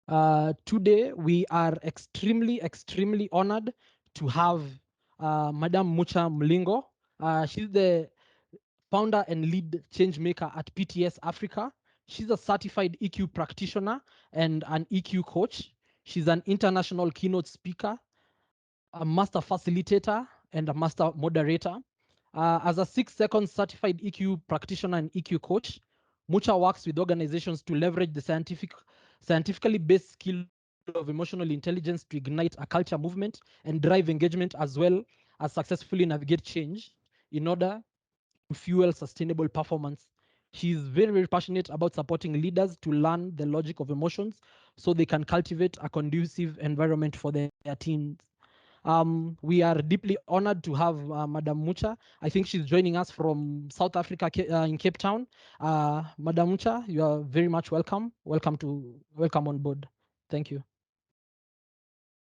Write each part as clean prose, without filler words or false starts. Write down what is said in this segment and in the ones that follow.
Today, we are extremely honored to have Madam Mucha Mlingo. She's the founder and lead change maker at PTS Africa. She's a certified EQ practitioner and an EQ coach. She's an international keynote speaker, a master facilitator, and a master moderator. As a 6 second certified EQ practitioner and EQ coach, Mucha works with organizations to leverage the scientifically based skill of emotional intelligence to ignite a culture movement and drive engagement, as well as successfully navigate change in order to fuel sustainable performance. She is very passionate about supporting leaders to learn the logic of emotions so they can cultivate a conducive environment for their teams. We are deeply honored to have Madam Mucha. I think she's joining us from South Africa in Cape Town. Madam Mucha, you are very much welcome. Welcome on board. Thank you.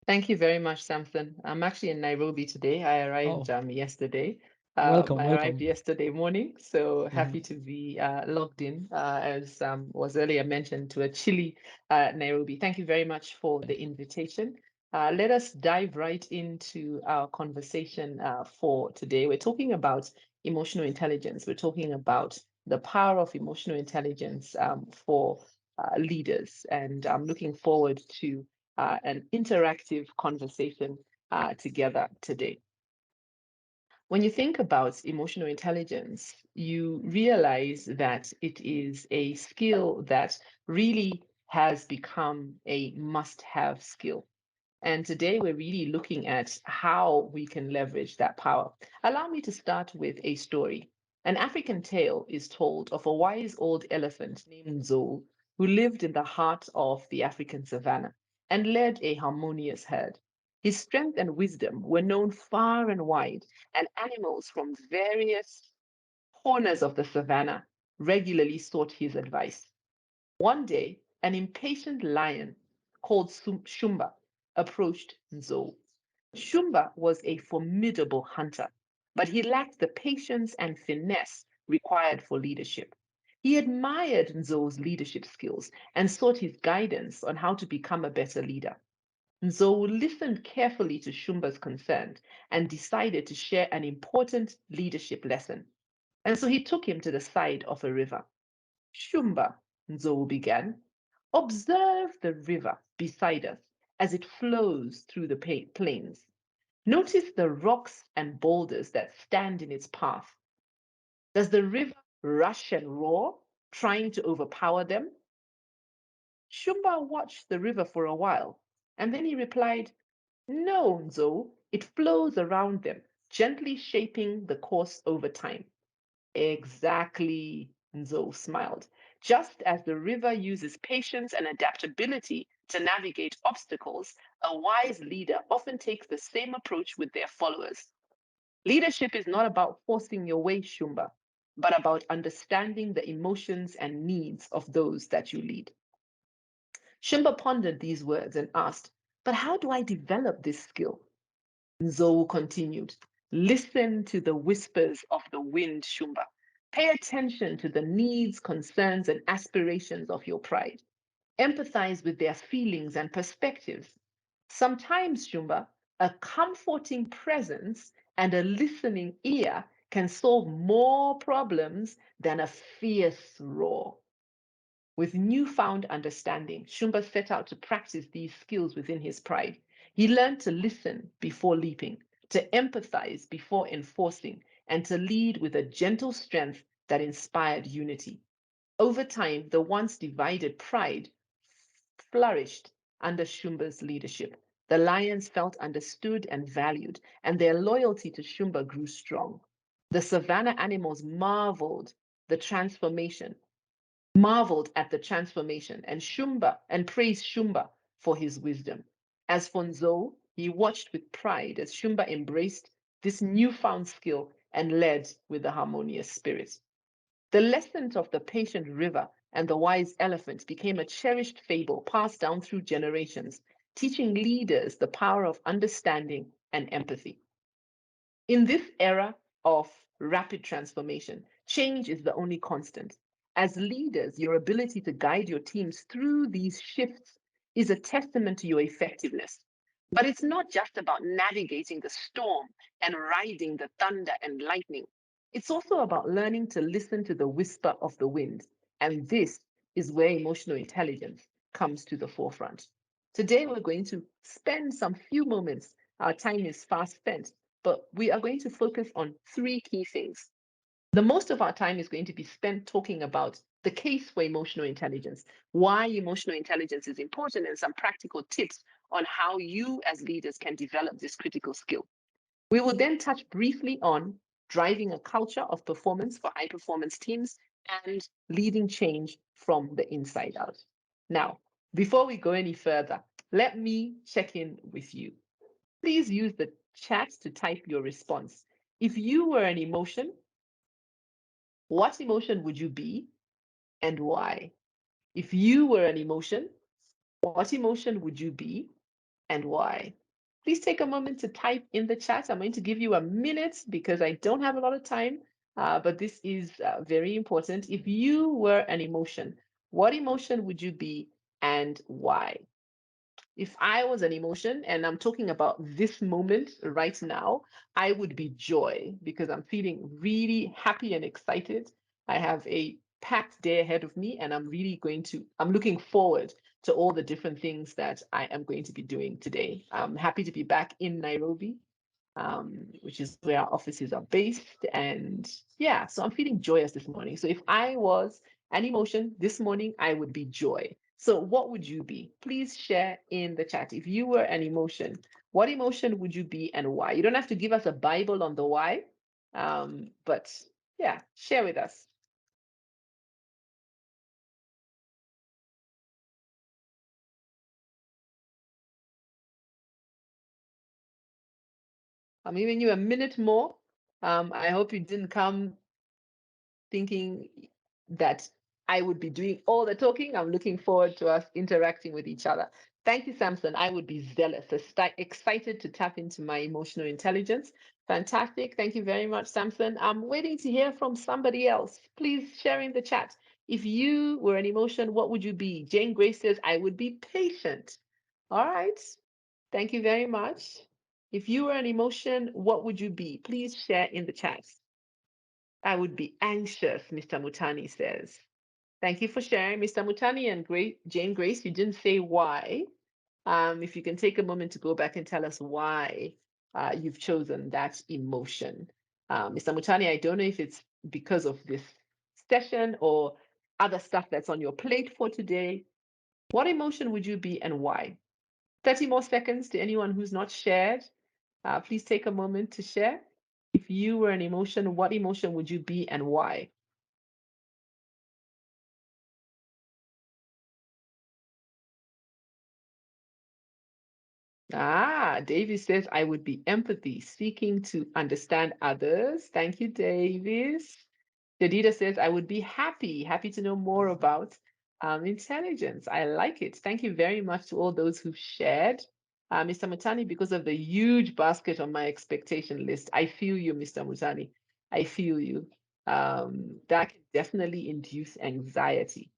Thank you very much, Samson. I'm actually in Nairobi today. I arrived Oh, yesterday. welcome, I arrived welcome. yesterday morning, so Mhm. happy to be logged in, as was earlier mentioned, to a chilly Nairobi. Thank you very much for the invitation. Let us dive right into our conversation for today. We're talking about emotional intelligence. We're talking about the power of emotional intelligence for leaders, and I'm looking forward to an interactive conversation together today. When you think about emotional intelligence, you realize that it is a skill that really has become a must have skill. And today we're really looking at how we can leverage that power. Allow me to start with a story. An African tale is told of a wise old elephant named Zul who lived in the heart of the African savannah and led a harmonious herd. His strength and wisdom were known far and wide, and animals from various corners of the savannah regularly sought his advice. One day, an impatient lion called Shumba approached Nzo. Shumba was a formidable hunter, but he lacked the patience and finesse required for leadership. He admired Nzo's leadership skills and sought his guidance on how to become a better leader. Nzo listened carefully to Shumba's concerns and decided to share an important leadership lesson. And so he took him to the side of a river. Shumba, Nzo began, observe the river beside us as it flows through the plains. Notice the rocks and boulders that stand in its path. Does the river rush and roar, trying to overpower them? Shumba watched the river for a while, and then he replied, no, Nzo, it flows around them, gently shaping the course over time. Exactly, Nzo smiled. Just as the river uses patience and adaptability to navigate obstacles, a wise leader often takes the same approach with their followers. Leadership is not about forcing your way, Shumba, but about understanding the emotions and needs of those that you lead. Shumba pondered these words and asked, but how do I develop this skill? Nzo continued, listen to the whispers of the wind, Shumba. Pay attention to the needs, concerns, and aspirations of your pride. Empathize with their feelings and perspectives. Sometimes, Shumba, a comforting presence and a listening ear can solve more problems than a fierce roar. With newfound understanding, Shumba set out to practice these skills within his pride. He learned to listen before leaping, to empathize before enforcing, and to lead with a gentle strength that inspired unity. Over time, the once divided pride flourished under Shumba's leadership. The lions felt understood and valued, and their loyalty to Shumba grew strong. The savannah animals the transformation marveled at the transformation and praised Shumba for his wisdom. As for Nzo, he watched with pride as Shumba embraced this newfound skill and led with a harmonious spirit. The lessons of the patient river and the wise elephant became a cherished fable passed down through generations, teaching leaders the power of understanding and empathy. In this era of rapid transformation, change is the only constant. As leaders, your ability to guide your teams through these shifts is a testament to your effectiveness. But it's not just about navigating the storm and riding the thunder and lightning. It's also about learning to listen to the whisper of the wind. And this is where emotional intelligence comes to the forefront. Today, we're going to spend some few moments. Our time is fast spent, but we are going to focus on three key things. The most of our time is going to be spent talking about the case for emotional intelligence, why emotional intelligence is important, and some practical tips on how you as leaders can develop this critical skill. We will then touch briefly on driving a culture of performance for high performance teams and leading change from the inside out. Now, before we go any further, let me check in with you. Please use the chat to type your response. If you were an emotion, what emotion would you be and why? If you were an emotion, what emotion would you be and why? Please take a moment to type in the chat. I'm going to give you a minute because I don't have a lot of time, but this is very important. If you were an emotion, what emotion would you be and why? If I was an emotion, and I'm talking about this moment right now, I would be joy because I'm feeling really happy and excited. I have a packed day ahead of me, and I'm looking forward to all the different things that I am going to be doing today. I'm happy to be back in Nairobi, which is where our offices are based. And yeah, so I'm feeling joyous this morning. So if I was an emotion this morning, I would be joy. So what would you be? Please share in the chat. If you were an emotion, what emotion would you be and why? You don't have to give us a Bible on the why, but yeah, share with us. I'm giving you a minute more. I hope you didn't come thinking that I would be doing all the talking. I'm looking forward to us interacting with each other. Thank you, Samson. I would be zealous, excited to tap into my emotional intelligence. Fantastic. Thank you very much, Samson. I'm waiting to hear from somebody else. Please share in the chat. If you were an emotion, what would you be? Jane Grace says, I would be patient. All right. Thank you very much. If you were an emotion, what would you be? Please share in the chat. I would be anxious, Mr. Mutani says. Thank you for sharing, Mr. Mutani and Jane Grace. You didn't say why. If you can take a moment to go back and tell us why you've chosen that emotion. Mr. Mutani, I don't know if it's because of this session or other stuff that's on your plate for today. What emotion would you be and why? 30 more seconds to anyone who's not shared. Please take a moment to share. If you were an emotion, what emotion would you be and why? Davis says, I would be empathy, seeking to understand others. Thank you, Davis. Jadida says, I would be happy to know more about intelligence. I like it. Thank you very much to all those who've shared. Mr. Mutani, because of the huge basket on my expectation list, I feel you, Mr. Mutani. I feel you. That can definitely induce anxiety.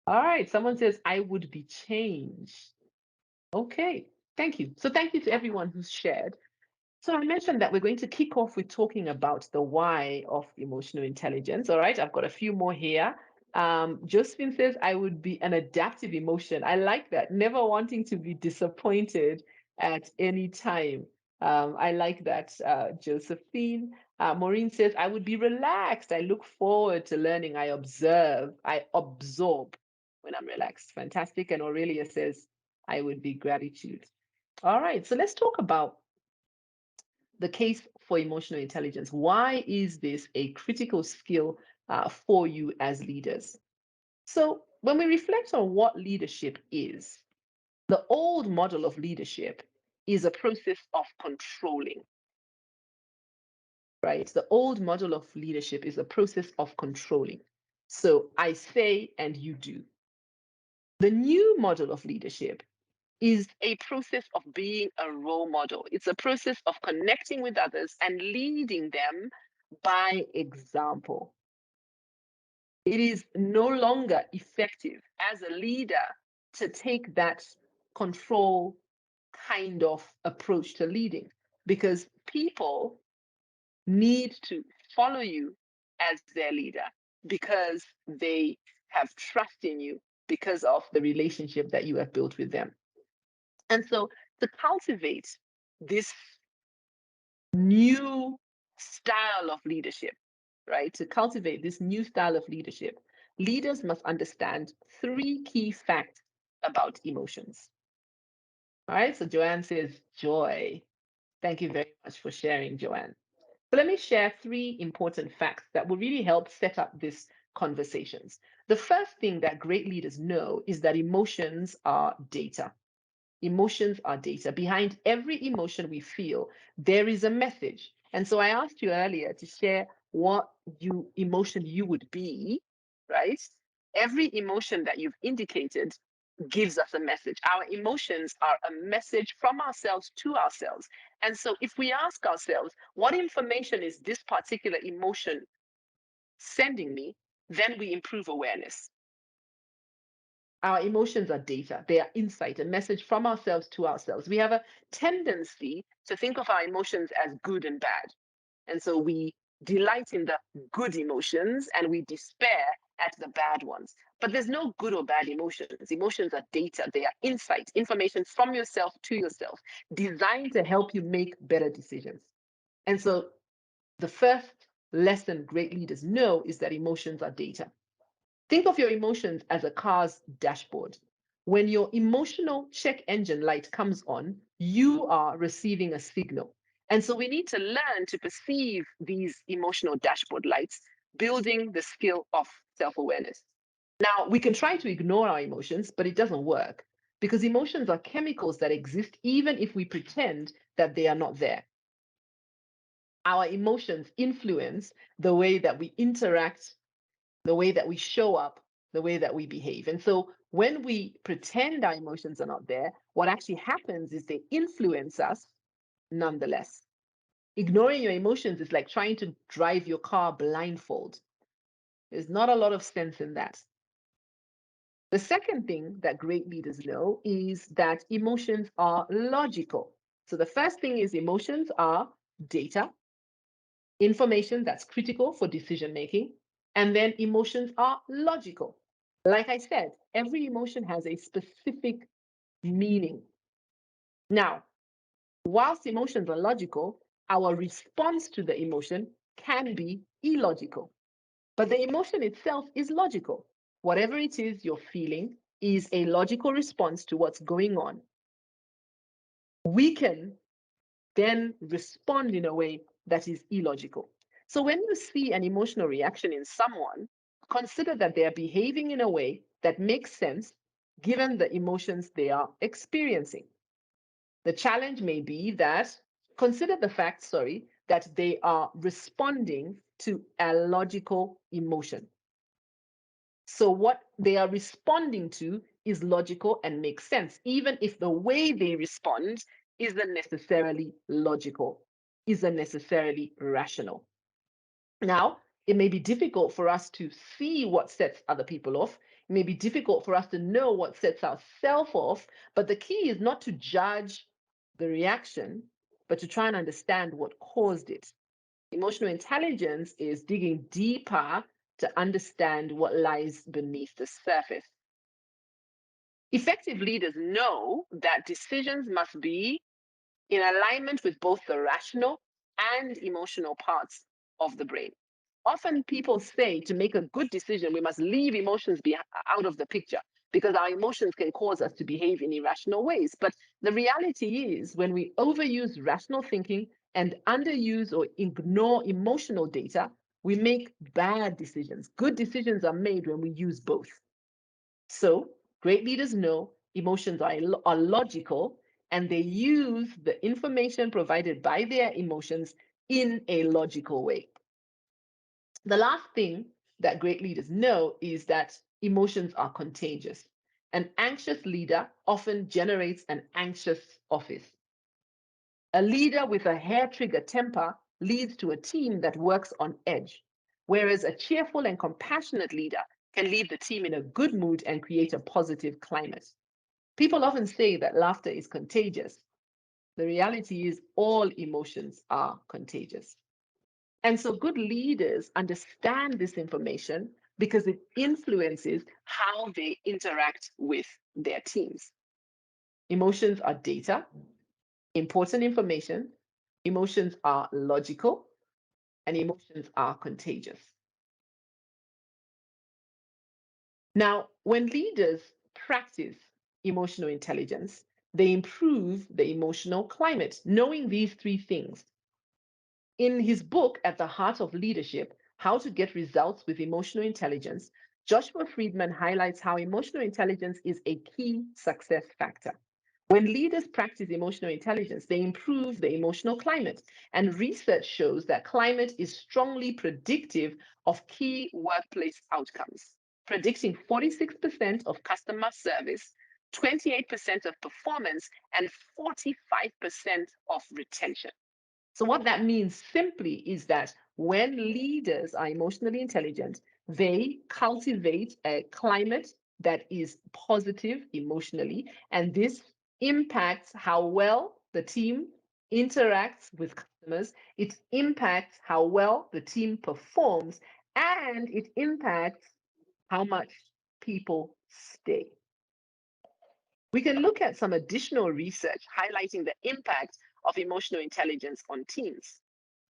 All right, someone says, I would be changed. Okay, thank you. So thank you to everyone who's shared. So I mentioned that we're going to kick off with talking about the why of emotional intelligence. All right, I've got a few more here. Josephine says, I would be an adaptive emotion. I like that, never wanting to be disappointed at any time. I like that, Josephine. Maureen says, I would be relaxed. I look forward to learning. I absorb when I'm relaxed. Fantastic. And Aurelia says, I would be gratitude. All right, so let's talk about the case for emotional intelligence. Why is this a critical skill for you as leaders? So, when we reflect on what leadership is, the old model of leadership is a process of controlling, right? The old model of leadership is a process of controlling. So, I say and you do. The new model of leadership is a process of being a role model. It's a process of connecting with others and leading them by example. It is no longer effective as a leader to take that control kind of approach to leading, because people need to follow you as their leader because they have trust in you because of the relationship that you have built with them. And so to cultivate this new style of leadership, right? To cultivate this new style of leadership, leaders must understand three key facts about emotions. All right, so Joanne says joy. Thank you very much for sharing, Joanne. So let me share three important facts that will really help set up these conversations. The first thing that great leaders know is that emotions are data. Emotions are data. Behind every emotion we feel, there is a message. And so I asked you earlier to share what emotion you would be, right? Every emotion that you've indicated gives us a message. Our emotions are a message from ourselves to ourselves. And so if we ask ourselves, what information is this particular emotion sending me? Then we improve awareness. Our emotions are data, they are insight, a message from ourselves to ourselves. We have a tendency to think of our emotions as good and bad. And so we delight in the good emotions and we despair at the bad ones. But there's no good or bad emotions. Emotions are data, they are insight, information from yourself to yourself, designed to help you make better decisions. And so the first lesson great leaders know is that emotions are data. Think of your emotions as a car's dashboard. When your emotional check engine light comes on, you are receiving a signal. And so we need to learn to perceive these emotional dashboard lights, building the skill of self awareness. Now, we can try to ignore our emotions, but it doesn't work because emotions are chemicals that exist even if we pretend that they are not there. Our emotions influence the way that we interact, the way that we show up, the way that we behave. And so when we pretend our emotions are not there, what actually happens is they influence us nonetheless. Ignoring your emotions is like trying to drive your car blindfold. There's not a lot of sense in that. The second thing that great leaders know is that emotions are logical. So the first thing is emotions are data, information that's critical for decision making, and then emotions are logical. Like I said, every emotion has a specific meaning. Now, whilst emotions are logical, our response to the emotion can be illogical. But the emotion itself is logical. Whatever it is you're feeling is a logical response to what's going on. We can then respond in a way that is illogical. So when you see an emotional reaction in someone, consider that they are behaving in a way that makes sense given the emotions they are experiencing. The challenge may be that, consider the fact, sorry, that they are responding to a logical emotion. So what they are responding to is logical and makes sense, even if the way they respond isn't necessarily logical, isn't necessarily rational. Now, it may be difficult for us to see what sets other people off. It may be difficult for us to know what sets ourselves off, but the key is not to judge the reaction, but to try and understand what caused it. Emotional intelligence is digging deeper to understand what lies beneath the surface. Effective leaders know that decisions must be in alignment with both the rational and emotional parts of the brain. Often people say to make a good decision, we must leave emotions out of the picture because our emotions can cause us to behave in irrational ways. But the reality is, when we overuse rational thinking and underuse or ignore emotional data, we make bad decisions. Good decisions are made when we use both. So, great leaders know emotions are logical and they use the information provided by their emotions in a logical way. The last thing that great leaders know is that emotions are contagious. An anxious leader often generates an anxious office. A leader with a hair trigger temper leads to a team that works on edge, whereas a cheerful and compassionate leader can leave the team in a good mood and create a positive climate. People often say that laughter is contagious. The reality is all emotions are contagious. And so good leaders understand this information because it influences how they interact with their teams. Emotions are data, important information. Emotions are logical, and emotions are contagious. Now, when leaders practice emotional intelligence, they improve the emotional climate, knowing these three things. In his book, At the Heart of Leadership, How to Get Results with Emotional Intelligence, Joshua Friedman highlights how emotional intelligence is a key success factor. When leaders practice emotional intelligence, they improve the emotional climate. And research shows that climate is strongly predictive of key workplace outcomes, predicting 46% of customer service, 28% of performance, and 45% of retention. So, what that means simply is that when leaders are emotionally intelligent, they cultivate a climate that is positive emotionally, and this impacts how well the team interacts with customers, it impacts how well the team performs, and it impacts how much people stay. We can look at some additional research highlighting the impact of emotional intelligence on teams.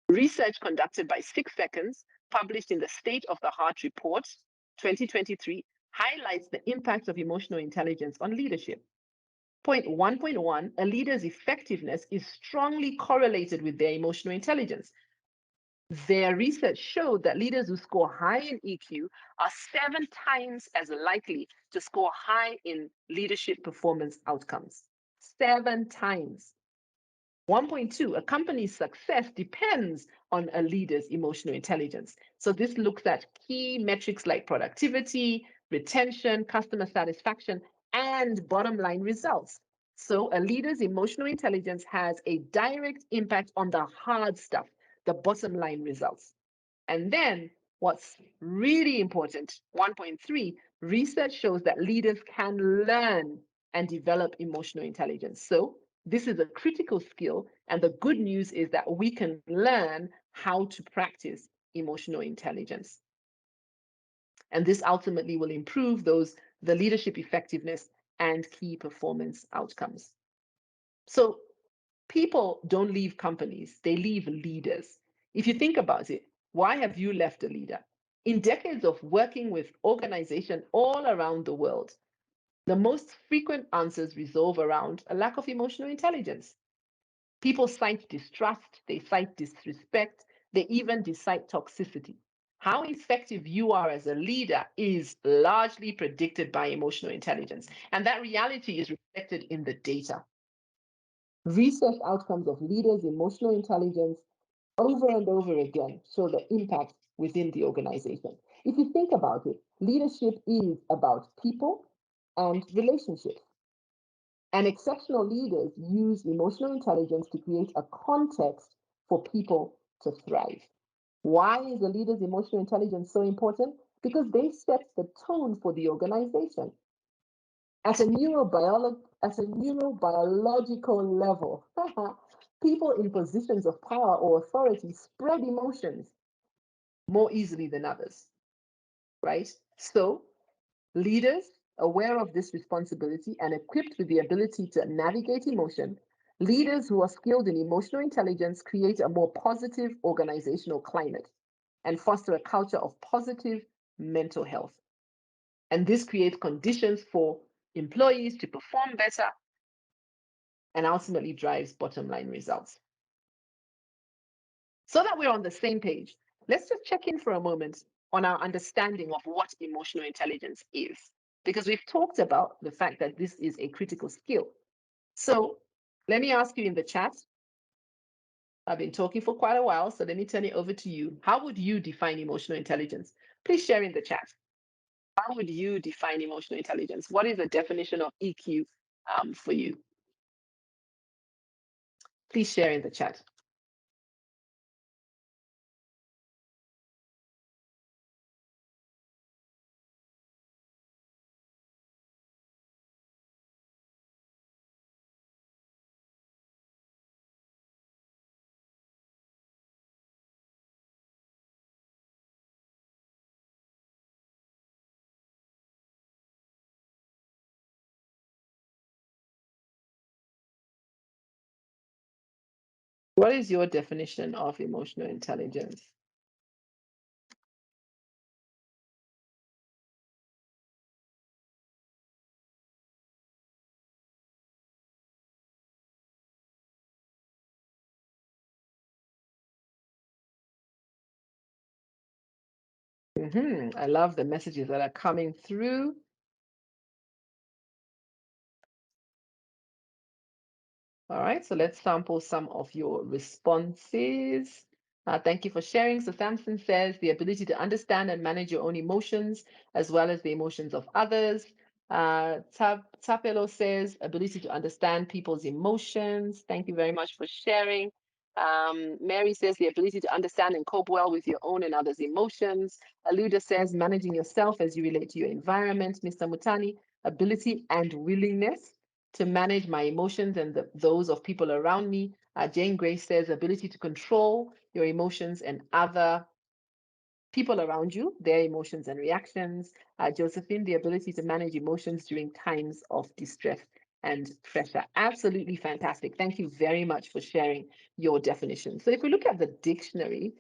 Research conducted by 6 Seconds, published in the State of the Heart Report 2023, highlights the impact of emotional intelligence on leadership. Point 1.1, a leader's effectiveness is strongly correlated with their emotional intelligence. Their research showed that leaders who score high in EQ are 7 times as likely to score high in leadership performance outcomes. 7 times. 1.2, a company's success depends on a leader's emotional intelligence. So this looks at key metrics like productivity, retention, customer satisfaction, and bottom line results. So a leader's emotional intelligence has a direct impact on the hard stuff, the bottom line results. And then what's really important, 1.3, research shows that leaders can learn and develop emotional intelligence. So this is a critical skill. And the good news is that we can learn how to practice emotional intelligence. And this ultimately will improve the leadership effectiveness and key performance outcomes. So people don't leave companies, they leave leaders. If you think about it, why have you left a leader? In decades of working with organizations all around the world, the most frequent answers revolve around a lack of emotional intelligence. People cite distrust, they cite disrespect, they even cite toxicity. How effective you are as a leader is largely predicted by emotional intelligence, and that reality is reflected in the data. Research outcomes of leaders' emotional intelligence over and over again show the impact within the organization. If you think about it, leadership is about people and relationships. And exceptional leaders use emotional intelligence to create a context for people to thrive. Why is a leader's emotional intelligence so important? Because they set the tone for the organization. At a neurobiological level, people in positions of power or authority spread emotions more easily than others, right? So leaders aware of this responsibility and equipped with the ability to navigate emotion, leaders who are skilled in emotional intelligence create a more positive organizational climate and foster a culture of positive mental health. And this creates conditions for employees to perform better and ultimately drives bottom line results. So that we're on the same page, let's just check in for a moment on our understanding of what emotional intelligence is, because we've talked about the fact that this is a critical skill. So let me ask you in the chat. I've been talking for quite a while, so let me turn it over to you. How would you define emotional intelligence? Please share in the chat. How would you define emotional intelligence? What is the definition of EQ for you? Please share in the chat. What is your definition of emotional intelligence? I love the messages that are coming through. All right, so let's sample some of your responses. Thank you for sharing. So Samson says the ability to understand and manage your own emotions as well as the emotions of others. Tapelo says ability to understand people's emotions. Thank you very much for sharing. Mary says the ability to understand and cope well with your own and others' emotions. Aluda says managing yourself as you relate to your environment. Mr. Mutani, ability and willingness to manage my emotions and those of people around me. Jane Grace says ability to control your emotions and other people around you, their emotions and reactions. Josephine, the ability to manage emotions during times of distress and pressure. Absolutely fantastic. Thank you very much for sharing your definition. So, if we look at the dictionary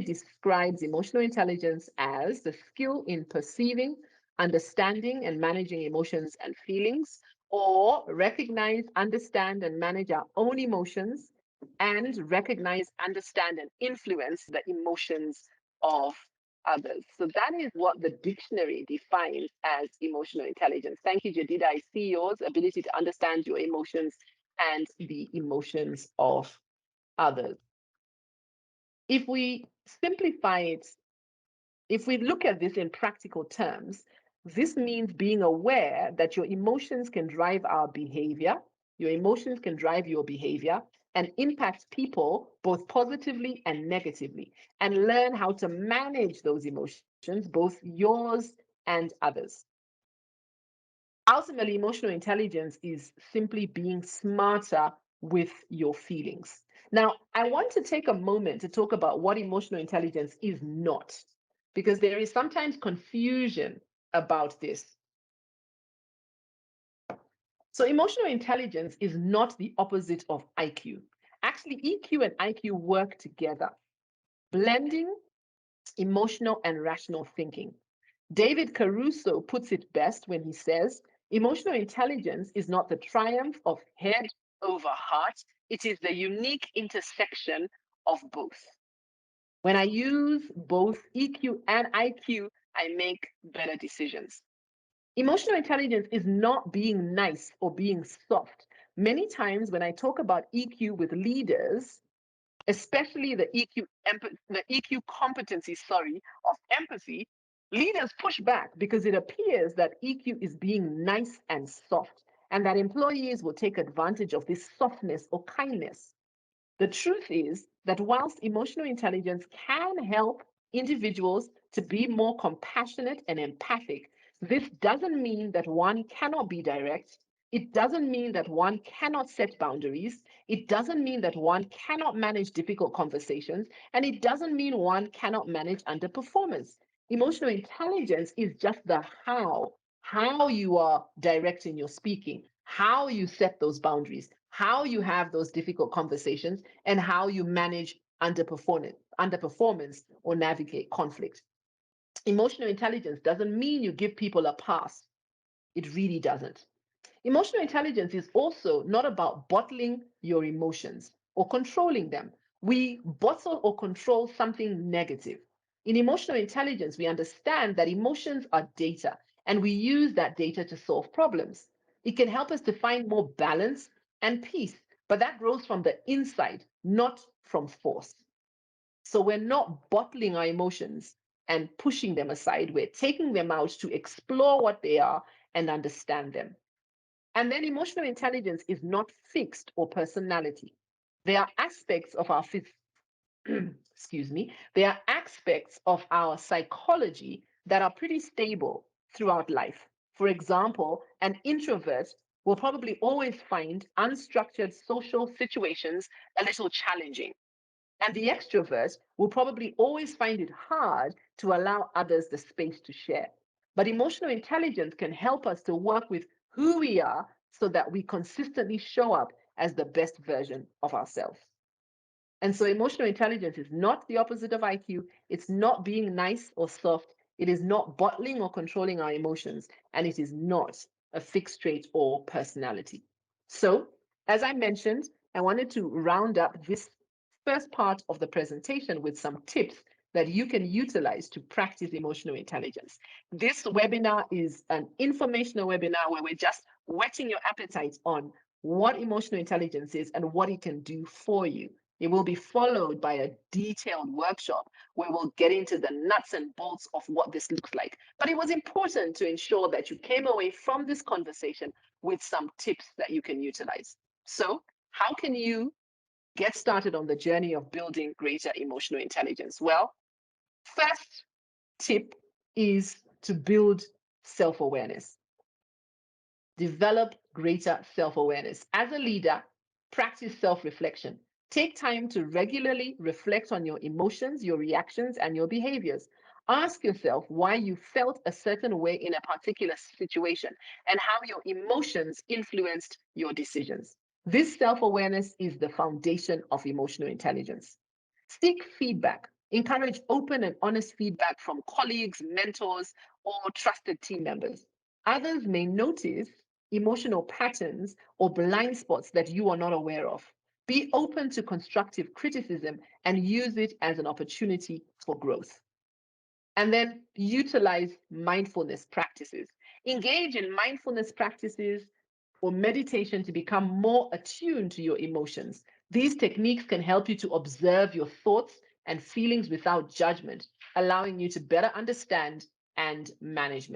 describes emotional intelligence as the skill in perceiving, understanding, and managing emotions and feelings, or recognize, understand, and manage our own emotions, and recognize, understand, and influence the emotions of others. So that is what the dictionary defines as emotional intelligence. Thank you, Jadida. I see yours, ability to understand your emotions and the emotions of others. If we simplify it, if we look at this in practical terms, this means being aware that your emotions can drive our behavior, your emotions can drive your behavior and impact people both positively and negatively, and learn how to manage those emotions, both yours and others. Ultimately, emotional intelligence is simply being smarter with your feelings. Now, I want to take a moment to talk about what emotional intelligence is not, because there is sometimes confusion about this. So, emotional intelligence is not the opposite of IQ. Actually, EQ and IQ work together, blending emotional and rational thinking. David Caruso puts it best when he says, emotional intelligence is not the triumph of head over heart, it is the unique intersection of both. When I use both EQ and IQ, I make better decisions. Emotional intelligence is not being nice or being soft. Many times when I talk about EQ with leaders, especially the EQ competency, of empathy, leaders push back because it appears that EQ is being nice and soft, and that employees will take advantage of this softness or kindness. The truth is that whilst emotional intelligence can help individuals to be more compassionate and empathic, this doesn't mean that one cannot be direct. It doesn't mean that one cannot set boundaries. It doesn't mean that one cannot manage difficult conversations. And it doesn't mean one cannot manage underperformance. Emotional intelligence is just the how you are directing your speaking, how you set those boundaries, how you have those difficult conversations, and how you manage underperformance or navigate conflict. Emotional intelligence doesn't mean you give people a pass. It really doesn't. Emotional intelligence is also not about bottling your emotions or controlling them. We bottle or control something negative. In emotional intelligence, we understand that emotions are data and we use that data to solve problems. It can help us to find more balance and peace, but that grows from the inside, not from force. So we're not bottling our emotions and pushing them aside. We're taking them out to explore what they are and understand them. And then emotional intelligence is not fixed or personality. There are aspects of our excuse me, there are aspects of our psychology that are pretty stable throughout life. For example, an introvert will probably always find unstructured social situations a little challenging. And the extrovert will probably always find it hard to allow others the space to share. But emotional intelligence can help us to work with who we are so that we consistently show up as the best version of ourselves. And so emotional intelligence is not the opposite of IQ. It's not being nice or soft. It is not bottling or controlling our emotions. And it is not a fixed trait or personality. So, as I mentioned, I wanted to round up this first part of the presentation with some tips that you can utilize to practice emotional intelligence. This webinar is an informational webinar where we're just whetting your appetite on what emotional intelligence is and what it can do for you. It will be followed by a detailed workshop where we'll get into the nuts and bolts of what this looks like. But it was important to ensure that you came away from this conversation with some tips that you can utilize. So, how can you get started on the journey of building greater emotional intelligence? Well, first tip is to build self awareness. Develop greater self awareness. As a leader, practice self reflection. Take time to regularly reflect on your emotions, your reactions, and your behaviors. Ask yourself why you felt a certain way in a particular situation and how your emotions influenced your decisions. This self awareness is the foundation of emotional intelligence. Seek feedback. Encourage open and honest feedback from colleagues, mentors, or trusted team members. Others may notice emotional patterns or blind spots that you are not aware of. Be open to constructive criticism and use it as an opportunity for growth. And then utilize mindfulness practices. Engage in mindfulness practices or meditation to become more attuned to your emotions. These techniques can help you to observe your thoughts and feelings without judgment, allowing you to better understand and manage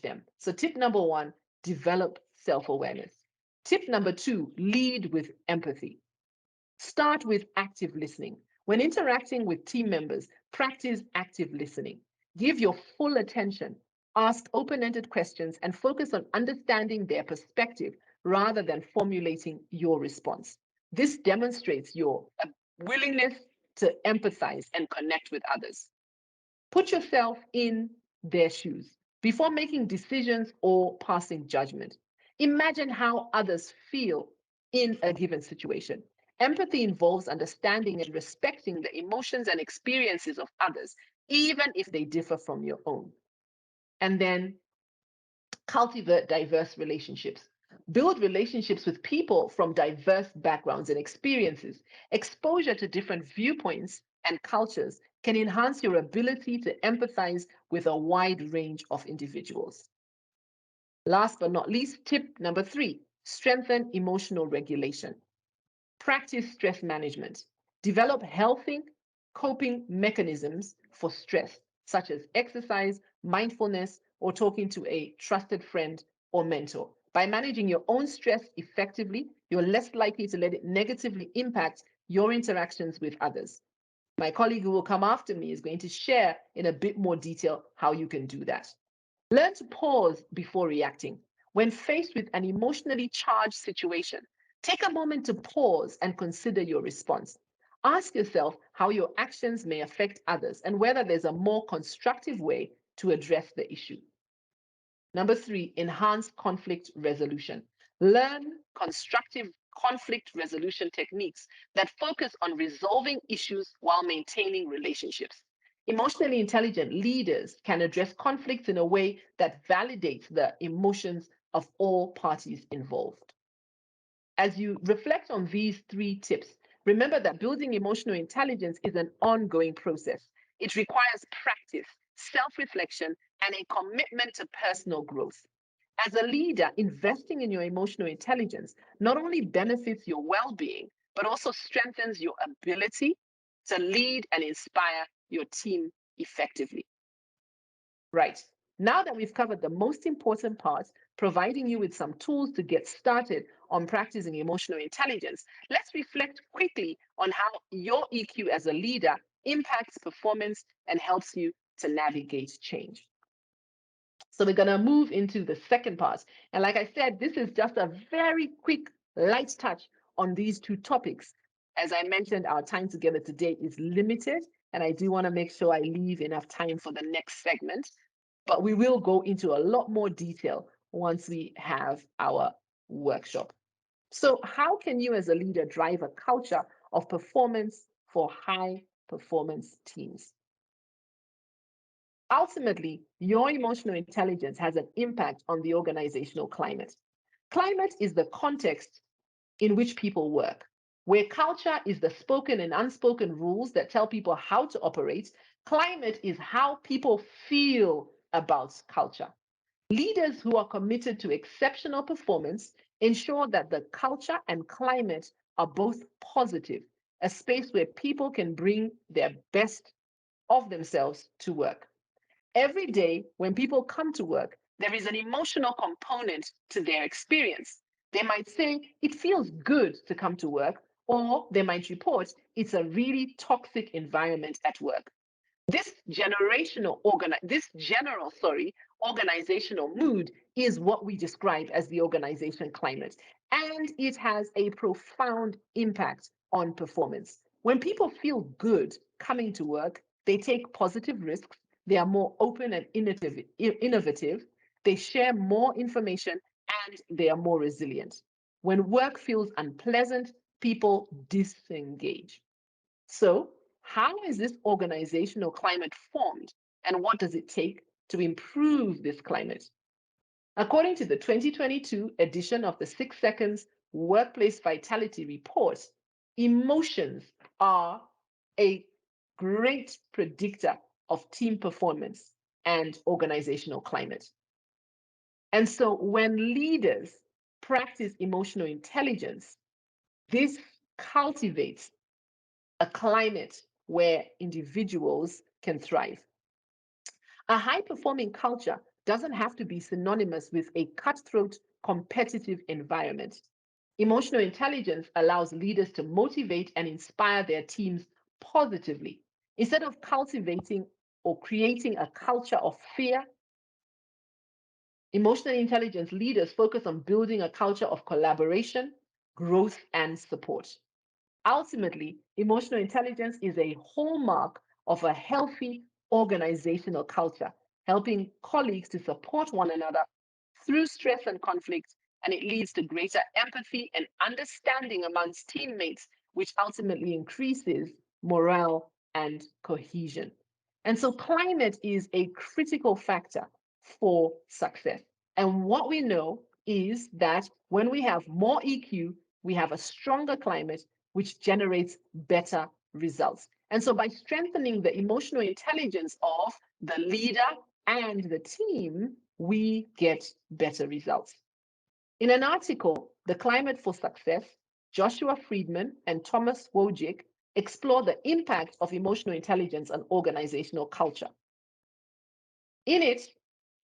them. So tip number 1, develop self-awareness. Tip number 2, lead with empathy. Start with active listening. When interacting with team members, practice active listening. Give your full attention, ask open ended questions, and focus on understanding their perspective rather than formulating your response. This demonstrates your willingness to empathize and connect with others. Put yourself in their shoes before making decisions or passing judgment. Imagine how others feel in a given situation. Empathy involves understanding and respecting the emotions and experiences of others, even if they differ from your own. And then cultivate diverse relationships. Build relationships with people from diverse backgrounds and experiences. Exposure to different viewpoints and cultures can enhance your ability to empathize with a wide range of individuals. Last but not least, tip number 3, strengthen emotional regulation. Practice stress management. Develop healthy coping mechanisms for stress, such as exercise, mindfulness, or talking to a trusted friend or mentor. By managing your own stress effectively, you're less likely to let it negatively impact your interactions with others. My colleague who will come after me is going to share in a bit more detail how you can do that. Learn to pause before reacting. When faced with an emotionally charged situation, take a moment to pause and consider your response. Ask yourself how your actions may affect others and whether there's a more constructive way to address the issue. Number 3, enhance conflict resolution. Learn constructive conflict resolution techniques that focus on resolving issues while maintaining relationships. Emotionally intelligent leaders can address conflicts in a way that validates the emotions of all parties involved. As you reflect on these 3 tips, remember that building emotional intelligence is an ongoing process. It requires practice, self reflection, and a commitment to personal growth. As a leader, investing in your emotional intelligence not only benefits your well being, but also strengthens your ability to lead and inspire your team effectively. Right. Now that we've covered the most important parts, providing you with some tools to get started on practicing emotional intelligence, let's reflect quickly on how your EQ as a leader impacts performance and helps you to navigate change. So we're going to move into the second part. And like I said, this is just a very quick, light touch on these 2 topics. As I mentioned, our time together today is limited, and I do want to make sure I leave enough time for the next segment. But we will go into a lot more detail once we have our workshop. So, how can you as a leader drive a culture of performance for high performance teams. Ultimately, your emotional intelligence has an impact on the organizational climate. Climate is the context in which people work. Where culture is the spoken and unspoken rules that tell people how to operate, climate is how people feel about culture. Leaders who are committed to exceptional performance ensure that the culture and climate are both positive, a space where people can bring their best of themselves to work. Every day, when people come to work, there is an emotional component to their experience. They might say, it feels good to come to work, or they might report, it's a really toxic environment at work. This general, organizational mood is what we describe as the organization climate, and it has a profound impact on performance. When people feel good coming to work, they take positive risks, they are more open and innovative, they share more information, and they are more resilient. When work feels unpleasant, people disengage. So, how is this organizational climate formed, and what does it take to improve this climate? According to the 2022 edition of the 6 Seconds Workplace Vitality Report, emotions are a great predictor of team performance and organizational climate. And so, when leaders practice emotional intelligence, this cultivates a climate where individuals can thrive. A high performing culture doesn't have to be synonymous with a cutthroat, competitive environment. Emotional intelligence allows leaders to motivate and inspire their teams positively. Instead of cultivating or creating a culture of fear, emotional intelligence leaders focus on building a culture of collaboration, growth, and support. Ultimately, emotional intelligence is a hallmark of a healthy organizational culture, helping colleagues to support one another through stress and conflict, and it leads to greater empathy and understanding amongst teammates, which ultimately increases morale and cohesion. And so, climate is a critical factor for success. And what we know is that when we have more EQ, we have a stronger climate, which generates better results. And so, by strengthening the emotional intelligence of the leader and the team, we get better results. In an article, The Climate for Success, Joshua Friedman and Thomas Wojcik explore the impact of emotional intelligence on organizational culture. In it,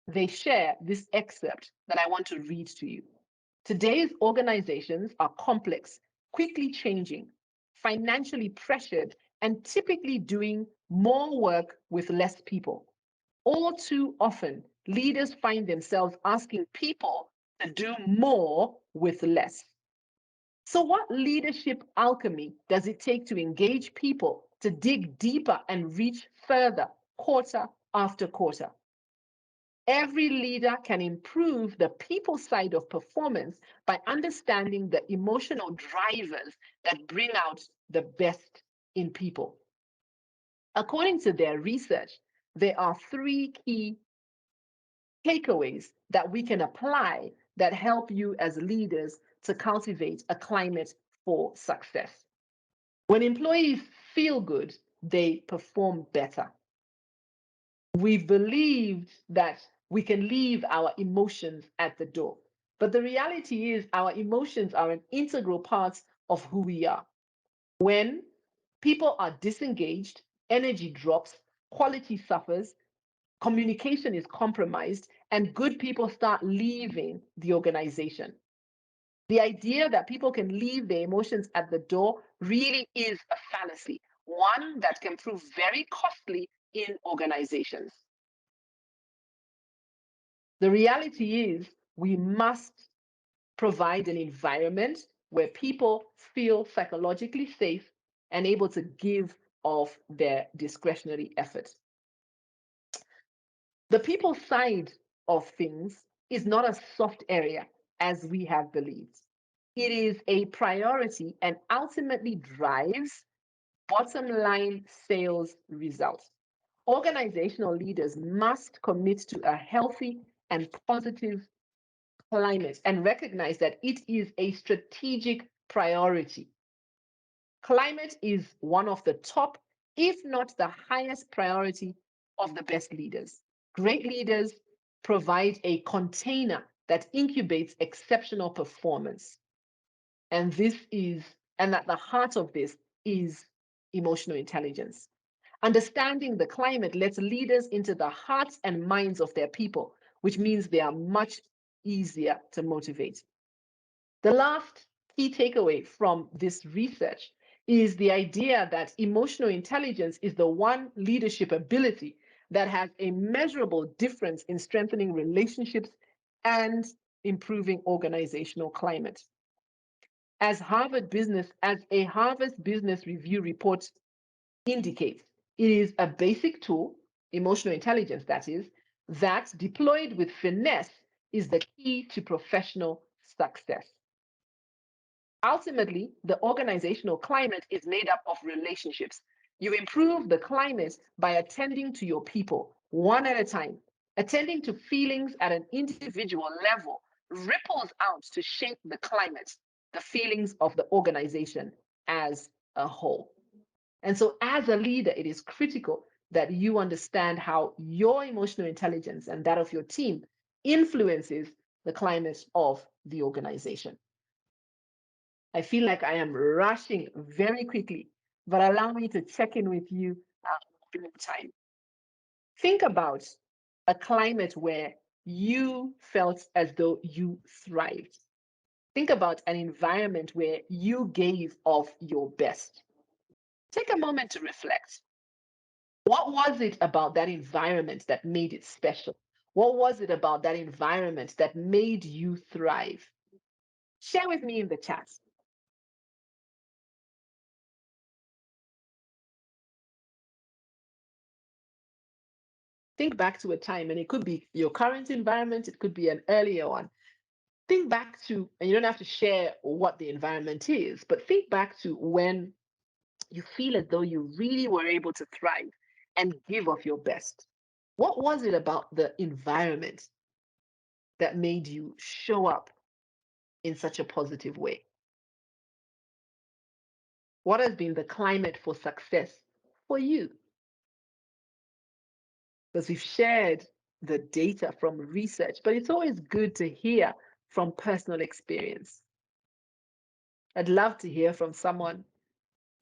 they share this excerpt that I want to read to you. Today's organizations are complex, quickly changing, financially pressured, and typically doing more work with less people. All too often, leaders find themselves asking people to do more with less. So, what leadership alchemy does it take to engage people to dig deeper and reach further quarter after quarter? Every leader can improve the people side of performance by understanding the emotional drivers that bring out the best in people. According to their research, there are three key takeaways that we can apply that help you as leaders to cultivate a climate for success. When employees feel good, they perform better. We've believed that we can leave our emotions at the door. But the reality is, our emotions are an integral part of who we are. When people are disengaged, energy drops, quality suffers, communication is compromised, and good people start leaving the organization. The idea that people can leave their emotions at the door really is a fallacy, one that can prove very costly in organizations. The reality is, we must provide an environment where people feel psychologically safe and able to give of their discretionary effort. The people side of things is not a soft area as we have believed. It is a priority and ultimately drives bottom line sales results. Organizational leaders must commit to a healthy and positive climate and recognize that it is a strategic priority. Climate is one of the top, if not the highest priority of the best leaders. Great leaders provide a container that incubates exceptional performance. And at the heart of this is emotional intelligence. Understanding the climate lets leaders into the hearts and minds of their people, which means they are much easier to motivate. The last key takeaway from this research is the idea that emotional intelligence is the one leadership ability that has a measurable difference in strengthening relationships and improving organizational climate. As a Harvard Business Review report indicates, it is a basic tool, emotional intelligence that is, that deployed with finesse is the key to professional success. Ultimately, the organizational climate is made up of relationships. You improve the climate by attending to your people one at a time. Attending to feelings at an individual level ripples out to shape the climate, the feelings of the organization as a whole. And so, as a leader, it is critical that you understand how your emotional intelligence and that of your team influences the climate of the organization. I feel like I am rushing very quickly, but allow me to check in with you one more time. Think about a climate where you felt as though you thrived. Think about an environment where you gave of your best. Take a moment to reflect. What was it about that environment that made it special? What was it about that environment that made you thrive? Share with me in the chat. Think back to a time, and it could be your current environment, it could be an earlier one. Think back to, and you don't have to share what the environment is, but think back to when you feel as though you really were able to thrive and give of your best. What was it about the environment that made you show up in such a positive way? What has been the climate for success for you? Because we've shared the data from research, but it's always good to hear from personal experience. I'd love to hear from someone.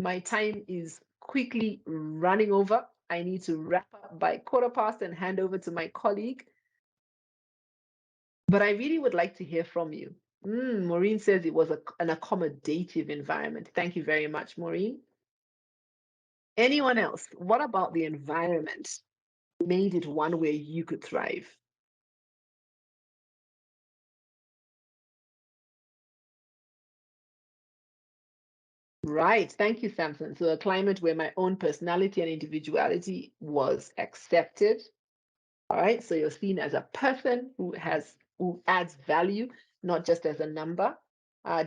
My time is quickly running over. I need to wrap up by 1/4 past and hand over to my colleague. But I really would like to hear from you. Maureen says it was an accommodative environment. Thank you very much, Maureen. Anyone else? What about the environment made it one where you could thrive? Right. Thank you, Samson. So a climate where my own personality and individuality was accepted. All right. So you're seen as a person who adds value, not just as a number.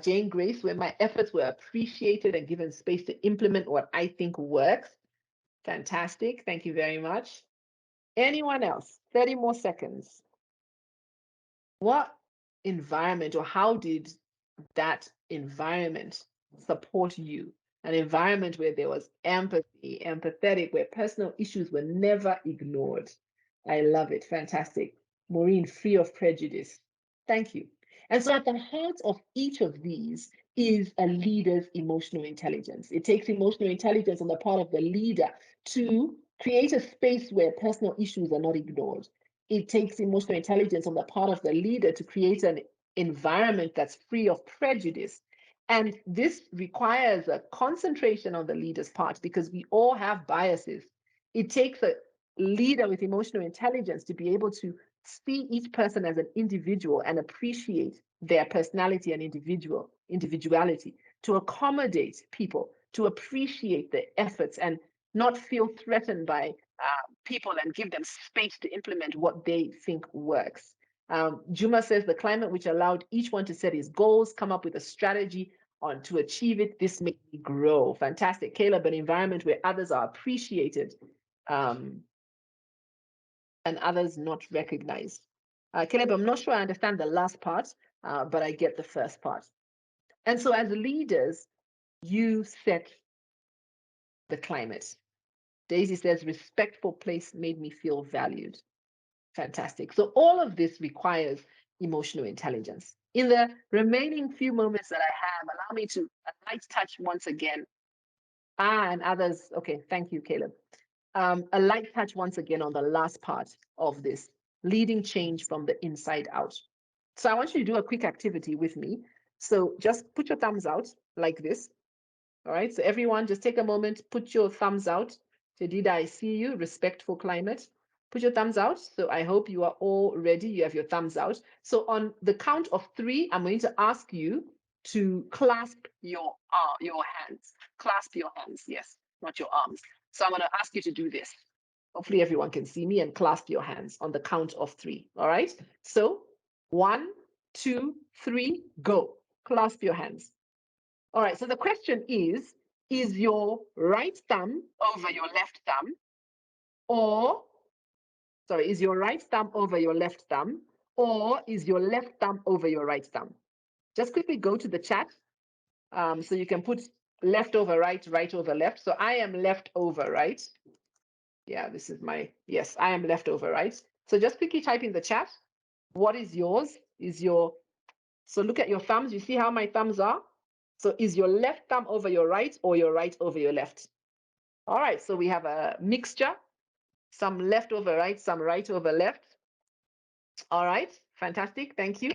Jane Grace, where my efforts were appreciated and given space to implement what I think works. Fantastic. Thank you very much. Anyone else? 30 more seconds. What environment or how did that environment support you? An environment where there was empathy, empathetic, where personal issues were never ignored. I love it. Fantastic. Maureen, free of prejudice. Thank you. And so, at the heart of each of these is a leader's emotional intelligence. It takes emotional intelligence on the part of the leader to create a space where personal issues are not ignored. It takes emotional intelligence on the part of the leader to create an environment that's free of prejudice. And this requires a concentration on the leader's part because we all have biases. It takes a leader with emotional intelligence to be able to see each person as an individual and appreciate their personality and individuality, to accommodate people, to appreciate the efforts and not feel threatened by people and give them space to implement what they think works. Juma says the climate which allowed each one to set his goals, come up with a strategy on to achieve it. This made me grow. Fantastic. Caleb, an environment where others are appreciated um, and others not recognized. Caleb, I'm not sure I understand the last part, but I get the first part. And so as leaders, you set the climate. Daisy says, respectful place made me feel valued. Fantastic. So all of this requires emotional intelligence. In the remaining few moments that I have, allow me to a light touch once again. And others, okay, thank you, Caleb. A light touch once again on the last part of this, leading change from the inside out. So I want you to do a quick activity with me. So just put your thumbs out like this. All right, so everyone just take a moment, put your thumbs out. Jadida, I see you, respectful climate. Put your thumbs out. So I hope you are all ready. You have your thumbs out. So on the count of 3, I'm going to ask you to clasp your hands. Clasp your hands, yes, not your arms. So I'm going to ask you to do this. Hopefully everyone can see me and clasp your hands on the count of 3. All right. So 1, 2, 3, go. Clasp your hands. All right, so the question is your right thumb over your left thumb? Or, sorry, is your right thumb over your left thumb? Or is your left thumb over your right thumb? Just quickly go to the chat. So you can put left over right, right over left. So I am left over right. Yeah, this is my, yes, I am left over right. So just quickly type in the chat. What is yours? So look at your thumbs. You see how my thumbs are? So is your left thumb over your right or your right over your left? All right, so we have a mixture, some left over right, some right over left. All right, fantastic. Thank you.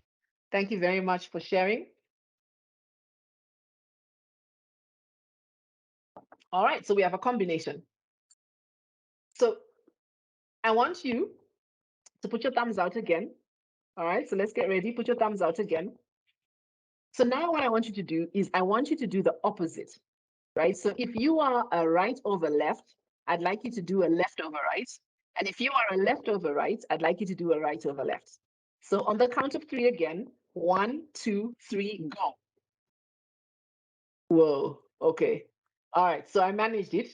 Thank you very much for sharing. All right, so we have a combination. So I want you to put your thumbs out again. All right, so let's get ready. Put your thumbs out again. So now what I want you to do is I want you to do the opposite, right? So if you are a right over left, I'd like you to do a left over right. And if you are a left over right, I'd like you to do a right over left. So on the count of 3 again, 1, 2, 3, go. Whoa, okay. All right, so I managed it.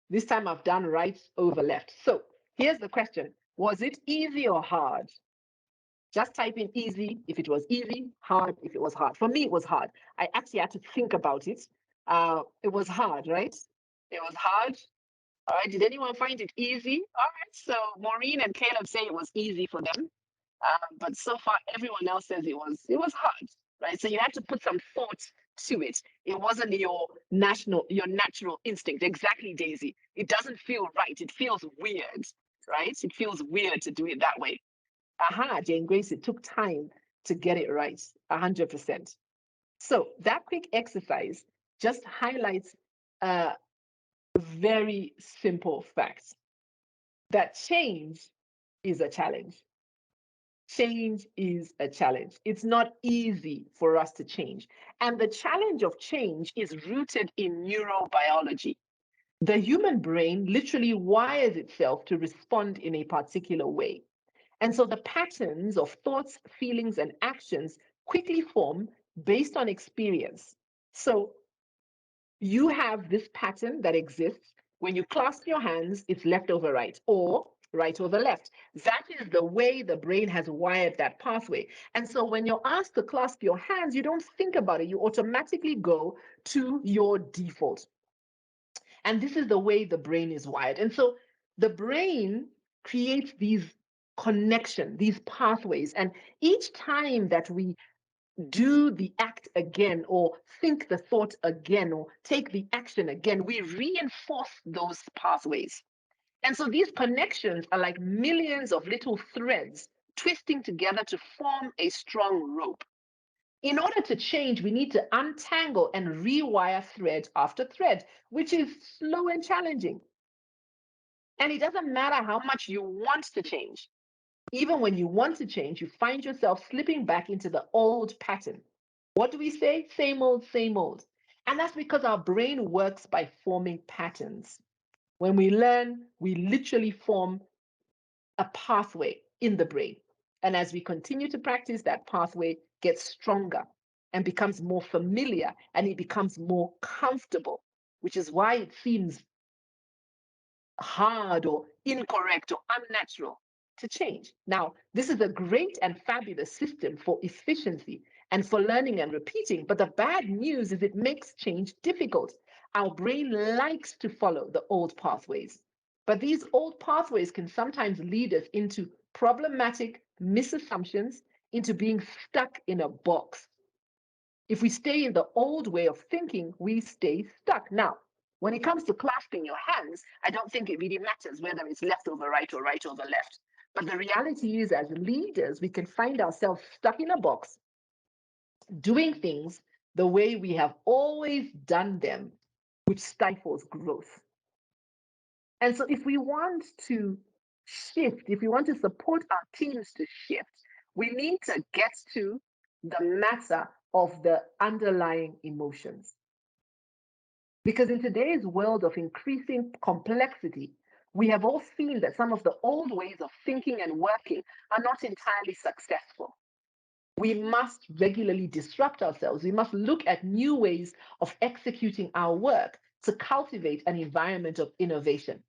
This time I've done right over left. So here's the question. Was it easy or hard? Just type in easy if it was easy, hard if it was hard. For me, it was hard. I actually had to think about it. It was hard, right? It was hard. All right, did anyone find it easy? All right, so Maureen and Caleb say it was easy for them. But so far, everyone else says it was hard, right? So you had to put some thought to it. It wasn't your natural instinct. Exactly, Daisy. It doesn't feel right. It feels weird, right? It feels weird to do it that way. Aha, Jane Grace, it took time to get it right, 100%. So that quick exercise just highlights a very simple fact that change is a challenge. Change is a challenge. It's not easy for us to change. And the challenge of change is rooted in neurobiology. The human brain literally wires itself to respond in a particular way. And so the patterns of thoughts, feelings, and actions quickly form based on experience. So you have this pattern that exists. When you clasp your hands, it's left over right or right over left. That is the way the brain has wired that pathway. And so when you're asked to clasp your hands, you don't think about it. You automatically go to your default. And this is the way the brain is wired. And so the brain creates these connection, these pathways. And each time that we do the act again or think the thought again or take the action again, we reinforce those pathways. And so these connections are like millions of little threads twisting together to form a strong rope. In order to change, we need to untangle and rewire thread after thread, which is slow and challenging. And it doesn't matter how much you want to change. Even when you want to change, you find yourself slipping back into the old pattern. What do we say? Same old, same old. And that's because our brain works by forming patterns. When we learn, we literally form a pathway in the brain. And as we continue to practice, that pathway gets stronger and becomes more familiar and it becomes more comfortable, which is why it seems hard or incorrect or unnatural to change. Now, this is a great and fabulous system for efficiency and for learning and repeating, but the bad news is it makes change difficult. Our brain likes to follow the old pathways, but these old pathways can sometimes lead us into problematic misassumptions, into being stuck in a box. If we stay in the old way of thinking, we stay stuck. Now, when it comes to clasping your hands, I don't think it really matters whether it's left over right or right over left. But the reality is, as leaders, we can find ourselves stuck in a box, doing things the way we have always done them, which stifles growth. And so, if we want to shift, if we want to support our teams to shift, we need to get to the matter of the underlying emotions. Because in today's world of increasing complexity, we have all seen that some of the old ways of thinking and working are not entirely successful. We must regularly disrupt ourselves. We must look at new ways of executing our work to cultivate an environment of innovation.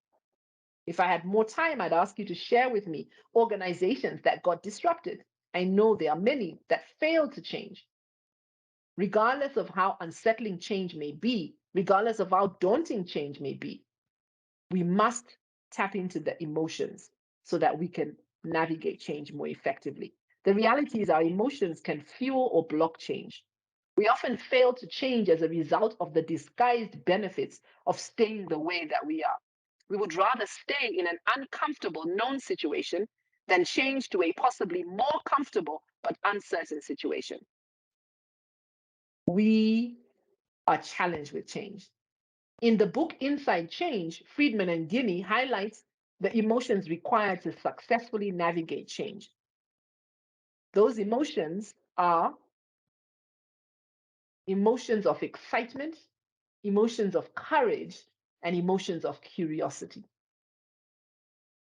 If I had more time, I'd ask you to share with me organizations that got disrupted. I know there are many that failed to change. Regardless of how unsettling change may be, regardless of how daunting change may be, we must tap into the emotions so that we can navigate change more effectively. The reality is, our emotions can fuel or block change. We often fail to change as a result of the disguised benefits of staying the way that we are. We would rather stay in an uncomfortable known situation than change to a possibly more comfortable but uncertain situation. We are challenged with change. In the book Inside Change, Friedman and Guinea highlights the emotions required to successfully navigate change. Those emotions are emotions of excitement, emotions of courage, and emotions of curiosity.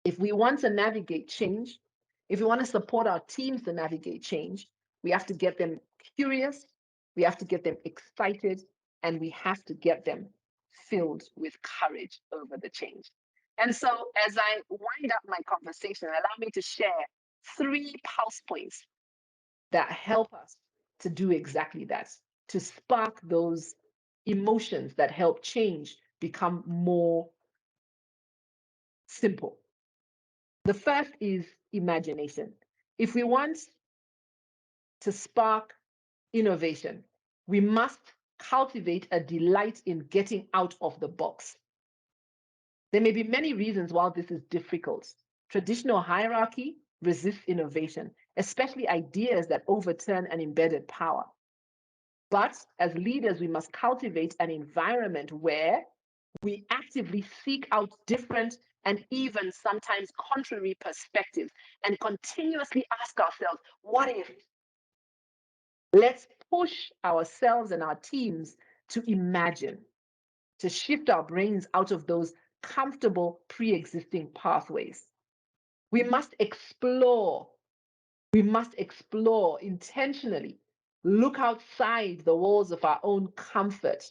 If we want to navigate change, if we want to support our teams to navigate change, we have to get them curious, we have to get them excited, and we have to get them filled with courage over the change. And so, as I wind up my conversation, allow me to share three pulse points that help us to do exactly that, to spark those emotions that help change become more simple. The first is imagination. If we want to spark innovation, we must cultivate a delight in getting out of the box. There may be many reasons why this is difficult. Traditional hierarchy resists innovation, especially ideas that overturn an embedded power. But as leaders, we must cultivate an environment where we actively seek out different and even sometimes contrary perspectives and continuously ask ourselves, what if? Let's push ourselves and our teams to imagine, to shift our brains out of those comfortable pre existing pathways. We must explore. We must explore intentionally, look outside the walls of our own comfort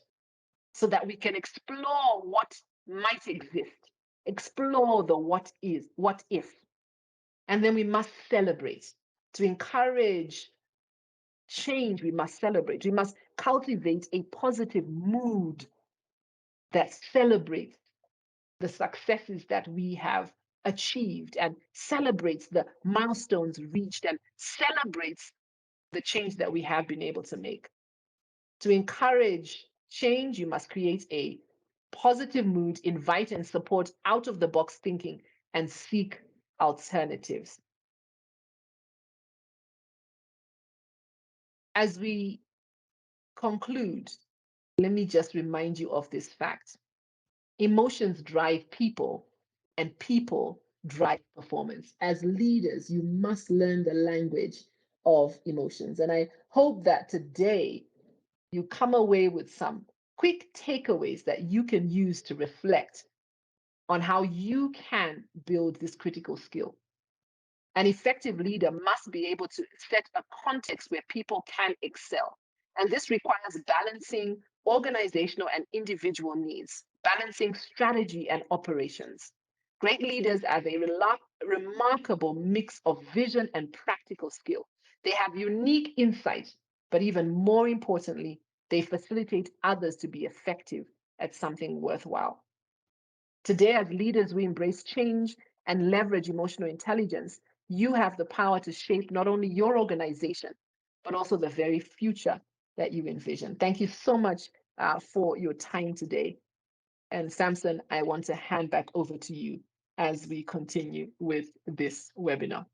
so that we can explore what might exist, explore the what is, what if. And then we must celebrate. To encourage change, we must celebrate. We must cultivate a positive mood that celebrates the successes that we have achieved and celebrates the milestones reached and celebrates the change that we have been able to make. To encourage change, you must create a positive mood, invite and support out of the box thinking, and seek alternatives. As we conclude, let me just remind you of this fact. Emotions drive people, and people drive performance. As leaders, you must learn the language of emotions. And I hope that today you come away with some quick takeaways that you can use to reflect on how you can build this critical skill. An effective leader must be able to set a context where people can excel. And this requires balancing organizational and individual needs, balancing strategy and operations. Great leaders have a remarkable mix of vision and practical skill. They have unique insight, but even more importantly, they facilitate others to be effective at something worthwhile. Today, as leaders, we embrace change and leverage emotional intelligence. You have the power to shape not only your organization, but also the very future that you envision. Thank you so much for your time today. And Samson, I want to hand back over to you as we continue with this webinar.